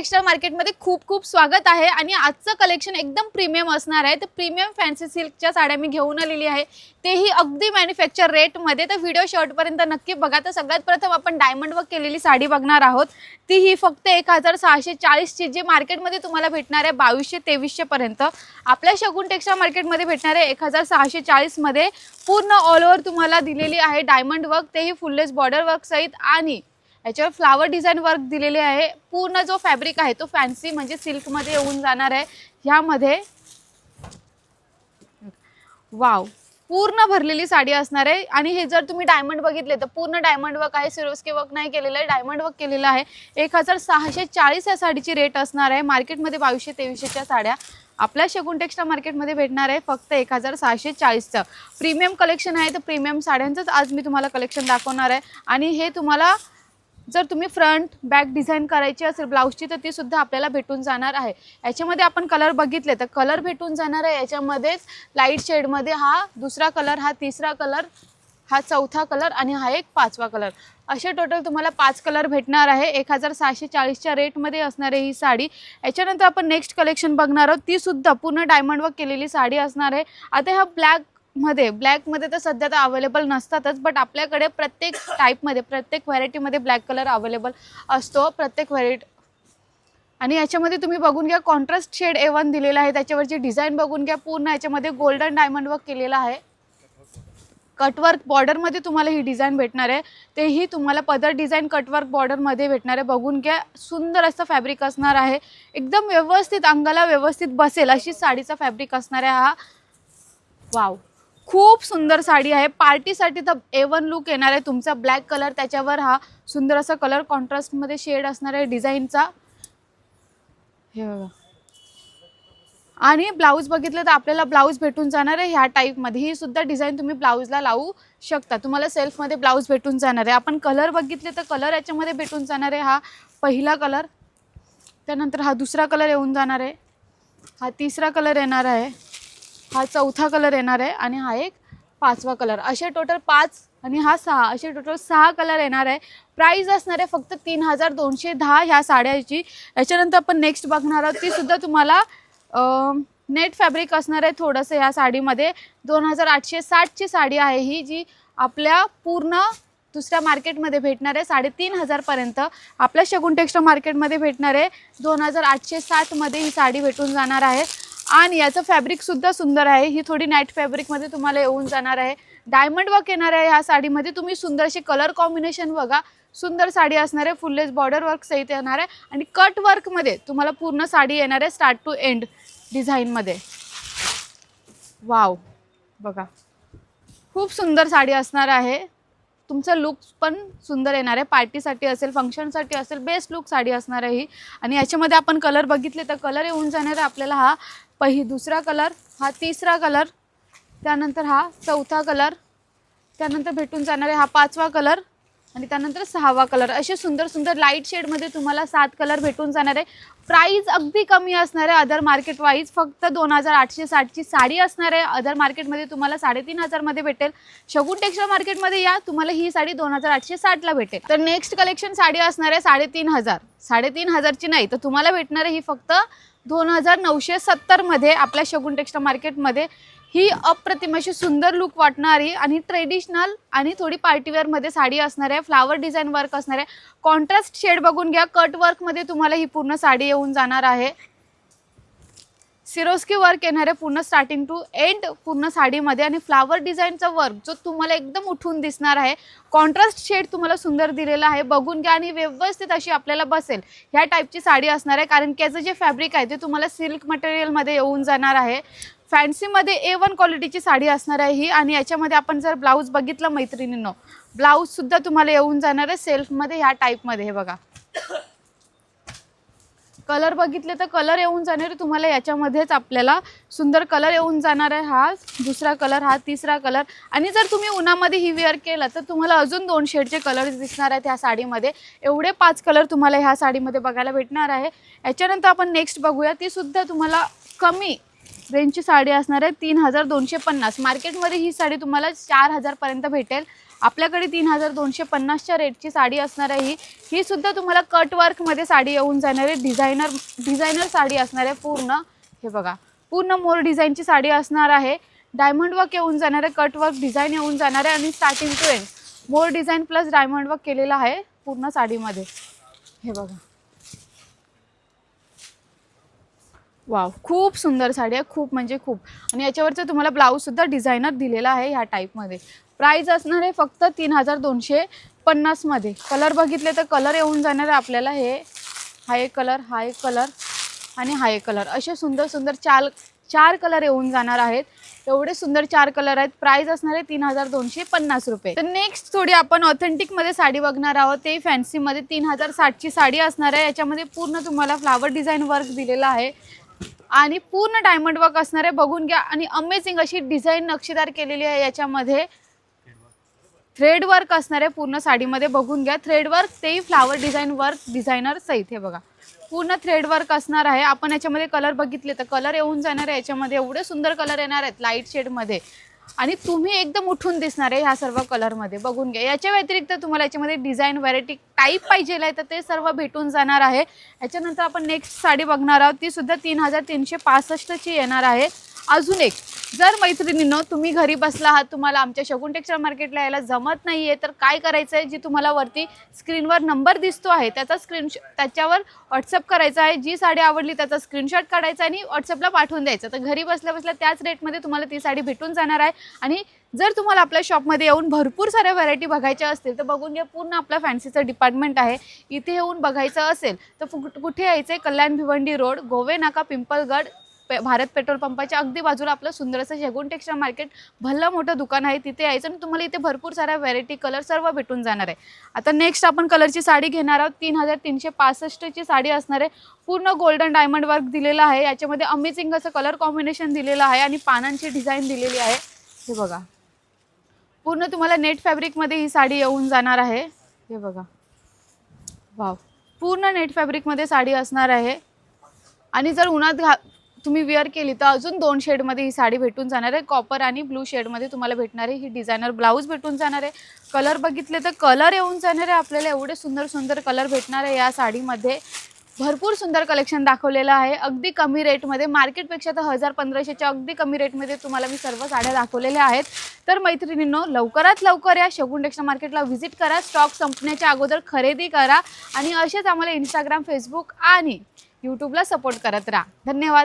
Textile मार्केटमध्ये खूप खूप स्वागत आहे आणि आजचं कलेक्शन एकदम प्रीमियम असणार आहे। तर प्रीमियम फॅन्सी सिल्कच्या साड्या मी घेऊन आलेली आहे, तेही अगदी मॅन्युफॅक्चर रेटमध्ये। तर व्हिडिओ शेवटपर्यंत नक्की बघा। तर सगळ्यात प्रथम आपण डायमंड वर्क केलेली साडी बघणार आहोत। ती ही फक्त 1640 ची जी मार्केटमध्ये तुम्हाला भेटणार आहे 2200-2300 पर्यंत, आपल्या शगुन टेक्सटाईल मार्केटमध्ये भेटणार आहे 1640 मध्ये। पूर्ण ऑल ओव्हर तुम्हाला दिलेली आहे डायमंड वर्क, तेही फुललेस बॉर्डर वर्क सहित आणि याच्यावर फ्लावर डिझाइन वर्क दिलेले आहे। पूर्ण जो फॅब्रिक आहे तो फॅन्सी म्हणजे सिल्क मध्ये येऊन जाणार आहे। ह्यामध्ये वाव पूर्ण भरलेली साडी असणार आहे। आणि हे जर तुम्ही डायमंड बघितले तर पूर्ण डायमंड वर्क आहे, सिरोस्की वर्क नाही केलेलं आहे, डायमंड वर्क केलेलं आहे। 1640 या साडीची रेट असणार आहे। मार्केटमध्ये 2200-2300 च्या साड्या आपल्या शगुन टेक्सटाईल मार्केटमध्ये भेटणार आहे फक्त 1640 चं। प्रीमियम कलेक्शन आहे, तर प्रीमियम साड्यांचंच आज मी तुम्हाला कलेक्शन दाखवणार आहे। आणि हे तुम्हाला जर तुम्ही फ्रंट बॅक डिझाइन करायची असेल ब्लाउजची तर ती सुद्धा आपल्याला भेटून जाणार आहे। याच्यामध्ये आपण कलर बघितले तर कलर भेटून जाणार आहे। याच्यामध्येच लाईट शेडमध्ये हा दुसरा कलर, हा तिसरा कलर, हा चौथा कलर आणि हा एक पाचवा कलर, असे टोटल तुम्हाला 5 कलर भेटणार आहे। 1640 च्या रेटमध्ये असणार आहे ही साडी। याच्यानंतर आपण नेक्स्ट कलेक्शन बघणार आहोत, ती सुद्धा पूर्ण डायमंड वर्क केलेली साडी असणार आहे। आता ह्या ब्लॅक मध्ये तर सध्या तर अवेलेबल नसतातच, बट आपल्याकडे प्रत्येक टाईपमध्ये प्रत्येक व्हरायटीमध्ये ब्लॅक कलर अवेलेबल असतो प्रत्येक व्हरायटी। आणि याच्यामध्ये तुम्ही बघून घ्या कॉन्ट्रास्ट शेड A1 दिलेला आहे, त्याच्यावरची डिझाइन बघून घ्या। पूर्ण याच्यामध्ये गोल्डन डायमंड वर्क केलेला आहे। कटवर्क बॉर्डरमध्ये तुम्हाला ही डिझाइन भेटणार आहे, तेही तुम्हाला पदर डिझाइन कटवर्क बॉर्डरमध्ये भेटणार आहे। बघून घ्या सुंदर असं फॅब्रिक असणार आहे, एकदम व्यवस्थित अंगाला व्यवस्थित बसेल अशी साडीचा फॅब्रिक असणार आहे हा। वाव खूप सुंदर साडी आहे, पार्टीसाठी तर A1 लुक येणार आहे तुमचा। ब्लॅक कलर त्याच्यावर हा सुंदर असा कलर कॉन्ट्रास्ट मध्ये शेड असणार आहे डिझाईनचा, हे बघा। आणि ब्लाऊज बघितलं तर आपल्याला ब्लाऊज भेटून जाणार आहे ह्या टाईप मध्ये। ही सुद्धा डिझाइन तुम्ही ब्लाऊजला लावू शकता, तुम्हाला सेल्फ मध्ये ब्लाऊज भेटून जाणार आहे। आपण कलर बघितले तर कलर याच्यामध्ये भेटून जाणार आहे, हा पहिला कलर, त्यानंतर हा दुसरा कलर येऊन जाणार आहे, हा तिसरा कलर येणार आहे, हा चौथा कलर येणार आहे आणि हा एक पाचवा कलर। असे टोटल 5 आणि हा 6, असे टोटल 6 कलर येणार आहे। प्राइस असणार आहे फक्त 3210 ह्या साड्याची। याच्यानंतर आपण नेक्स्ट बघणार आहोत, ती सुद्धा तुम्हाला नेट फॅब्रिक असणार आहे थोडंसं ह्या साडीमध्ये। 2860 ची साडी आहे ही, जी आपल्या पूर्ण दुसऱ्या मार्केटमध्ये भेटणार आहे 3500 पर्यंत, आपल्या शगुन टेक्सटाईल मार्केटमध्ये भेटणार आहे 2860 मध्ये ही साडी भेटून जाणार आहे। आणि याचं फॅब्रिक सुद्धा सुंदर आहे, ही थोडी नाईट फॅब्रिकमध्ये तुम्हाला येऊन जाणार आहे। डायमंड वर्क येणार आहे ह्या साडीमध्ये, तुम्ही सुंदर असे कलर कॉम्बिनेशन बघा। सुंदर साडी असणार आहे, फुललेस बॉर्डर वर्क सहित येणार आहे आणि कट वर्कमध्ये तुम्हाला पूर्ण साडी येणार आहे स्टार्ट टू एंड डिझाईनमध्ये। वाव बघा खूप सुंदर साडी असणार आहे, तुमचा लुक पण सुंदर येणार आहे। पार्टीसाठी असेल, फंक्शनसाठी असेल, बेस्ट लुक साडी असणार आहे ही। आणि याच्यामध्ये आपण कलर बघितले तर कलर येऊन जाणार आहे आपल्याला हा दुसरा कलर, हा तिसरा कलर, त्यानंतर हा चौथा कलर, त्यानंतर भेटून जाणार आहे हा पाचवा कलर आणि त्यानंतर 6वा कलर। असे सुंदर सुंदर लाईट शेडमध्ये तुम्हाला 7 कलर भेटून जाणार आहे। प्राइस अगदी कमी असणार आहे अदर मार्केट वाईज, फक्त 2860 ची साडी असणार आहे। अदर मार्केटमध्ये तुम्हाला 3500 मध्ये भेटेल, शगुन टेक्सटाईल मार्केटमध्ये या तुम्हाला ही साडी 2860 ला भेटेल। तर नेक्स्ट कलेक्शन साडी असणार आहे 3500 ची नाही, तर तुम्हाला भेटणार आहे ही फक्त 2970 मध्ये आपल्या शगुन टेक्सटाईल मार्केटमध्ये। ही अप्रतिम अशी सुंदर लुक वाटणारी आणि ट्रेडिशनल आणि थोडी पार्टीवेअर मध्ये साडी असणार आहे। फ्लावर डिझाइन वर्क असणार आहे, कॉन्ट्रास्ट शेड बघून घ्या। कट वर्क मध्ये तुम्हाला ही पूर्ण साडी येऊन जाणार आहे। सिरोस्की वर्क येणार आहे पूर्ण स्टार्टिंग टू एंड पूर्ण साडीमध्ये आणि फ्लावर डिझाईनचा वर्क जो तुम्हाला एकदम उठून दिसणार आहे। कॉन्ट्रास्ट शेड तुम्हाला सुंदर दिलेला आहे, बघून घ्या आणि व्यवस्थित अशी आपल्याला बसेल ह्या टाईपची साडी असणार आहे। कारण की याचं जे फॅब्रिक आहे ते तुम्हाला सिल्क मटेरियलमध्ये येऊन जाणार आहे। फॅन्सीमध्ये A1 क्वालिटीची साडी असणार आहे ही। आणि याच्यामध्ये आपण जर ब्लाऊज बघितलं मैत्रिणींनो, ब्लाऊज सुद्धा तुम्हाला येऊन जाणार आहे सेल्फमध्ये ह्या टाईपमध्ये। हे बघा कलर बघितले तर कलर येऊन जाणार आहे तुम्हाला याच्यामध्येच, आपल्याला सुंदर कलर येऊन जाणार आहे। हा दुसरा कलर, हा तिसरा कलर। आणि जर तुम्ही उन्हामध्ये ही वेअर केलं तर तुम्हाला अजून 2 शेडचे कलर्स दिसणार आहेत ह्या साडीमध्ये। एवढे 5 कलर तुम्हाला ह्या साडीमध्ये बघायला भेटणार आहे। याच्यानंतर आपण नेक्स्ट बघूया, ती सुद्धा तुम्हाला कमी रेंजची साडी असणार आहे 3250। मार्केटमध्ये ही साडी तुम्हाला 4000 पर्यंत भेटेल आपल्याकडे 3250च्या रेटची साडी असणार आहे ही सुद्धा तुम्हाला कट वर्कमध्ये साडी येऊन जाणार आहे. डिझायनर साडी असणार आहे पूर्ण. हे बघा, पूर्ण मोर डिझाईनची साडी असणार आहे. डायमंड वर्क येऊन जाणार आहे, कट वर्क डिझाईन येऊन जाणार आहे आणि starting to end more design plus diamond work केलेला आहे पूर्ण साडीमध्ये. हे बघा, वाव, खूप सुंदर साडी आहे, खूप म्हणजे खूप. आणि याच्यावरचं तुम्हाला ब्लाऊजसुद्धा डिझायनर दिलेला आहे ह्या टाईपमध्ये. प्राईस असणार आहे फक्त 3250मध्ये. कलर बघितले तर कलर येऊन जाणार आहे आपल्याला हे, हा एक कलर, हा एक कलर आणि हा एक कलर, असे सुंदर सुंदर चार कलर येऊन जाणार आहेत. एवढे सुंदर 4 कलर आहेत. प्राइस असणार आहे 3250 रुपये. तर नेक्स्ट थोडी आपण ऑथेंटिकमध्ये साडी बघणार आहोत, ते फॅन्सीमध्ये 3060ची साडी असणार आहे. याच्यामध्ये पूर्ण तुम्हाला फ्लावर डिझाईन वर्क दिलेला आहे आणि पूर्ण डायमंड वर्क असणार आहे. बघून घ्या. आणि अमेझिंग अशी डिझाईन नक्षीदार केलेली आहे. याच्यामध्ये थ्रेड वर्क असणार आहे पूर्ण साडीमध्ये. बघून घ्या, थ्रेड वर्क, तेही फ्लावर डिझाईन वर्क डिझायनर सहित. हे बघा, पूर्ण थ्रेड वर्क असणार आहे. आपण याच्यामध्ये कलर बघितले तर कलर येऊन जाणार आहे. याच्यामध्ये एवढे सुंदर कलर येणार आहेत लाईट शेडमध्ये आणि तुम्ही एकदम उठून दिसणार आहे ह्या सर्व कलरमध्ये. बघून घ्या. याच्या व्यतिरिक्त तुम्हाला याच्यामध्ये डिझाईन व्हरायटी टाईप पाहिजे आहे तर ते सर्व भेटून जाणार आहे. याच्यानंतर आपण नेक्स्ट साडी बघणार आहोत, ती सुद्धा 3365ची येणार आहे. अजून एक, जर मैत्रिणींनो तुम्ही घरी बसला आहात, तुम्हाला आमच्या शगुन टेक्सटाईल मार्केटला यायला जमत नाही आहे, तर काय करायचं आहे, जी तुम्हाला वरती स्क्रीनवर नंबर दिसतो आहे त्याच्यावर व्हॉट्सअप करायचा आहे. जी साडी आवडली त्याचा स्क्रीनशॉट काढायचा आणि व्हॉट्सअपला पाठवून द्यायचं. तर घरी बसल्या बसल्या त्याच रेटमध्ये तुम्हाला ती साडी भेटून जाणार आहे. आणि जर तुम्हाला आपल्या शॉपमध्ये येऊन भरपूर साऱ्या व्हरायटी बघायच्या असतील तर बघून घ्या, पूर्ण आपलं फॅन्सीचं डिपार्टमेंट आहे. इथे येऊन बघायचं असेल तर कुठे यायचं आहे, कल्याण भिवंडी रोड, गोवे नाका, पिंपलगड, भारत पेट्रोल पंपाच्या अगदी बाजूला आपलं सुंदर असं शगुन टेक्सटाईल मार्केट भलं मोठं दुकान आहे. तिथे यायचं आणि तुम्हाला इथे भरपूर साऱ्या व्हरायटी कलर सर्व भेटून जाणार आहे. आता नेक्स्ट आपण कलरची साडी घेणार आहोत. 3365ची साडी असणार आहे. पूर्ण गोल्डन डायमंड वर्क दिलेला आहे. याच्यामध्ये अमेझिंग असं कलर कॉम्बिनेशन दिलेलं आहे आणि पानांची डिझाईन दिलेली आहे. हे बघा, पूर्ण तुम्हाला नेट फॅब्रिकमध्ये ही साडी येऊन जाणार आहे. हे बघा, वाव, पूर्ण नेट फॅब्रिकमध्ये साडी असणार आहे. आणि जर उन्हात तुम्ही वेअर केली तर अजून 2 शेडमध्ये ही साडी भेटून जाणार आहे. कॉपर आणि ब्लू शेडमध्ये तुम्हाला भेटणार आहे. ही डिझायनर ब्लाऊज भेटून जाणार आहे. कलर बघितले तर कलर येऊन जाणार आहे आपल्याला. एवढे सुंदर सुंदर कलर भेटणार आहे या साडीमध्ये. भरपूर सुंदर कलेक्शन दाखवलेलं आहे अगदी कमी रेटमध्ये. मार्केटपेक्षा तर 1000-1500च्या अगदी कमी रेटमध्ये तुम्हाला मी सर्व साड्या दाखवलेल्या आहेत. तर मैत्रिणींनो, लवकरात लवकर या शगुन टेक्सटाईल मार्केटला व्हिजिट करा. स्टॉक संपण्याच्या अगोदर खरेदी करा आणि असेच आम्हाला इंस्टाग्राम, फेसबुक आणि यूट्यूबला सपोर्ट करत राहा. धन्यवाद.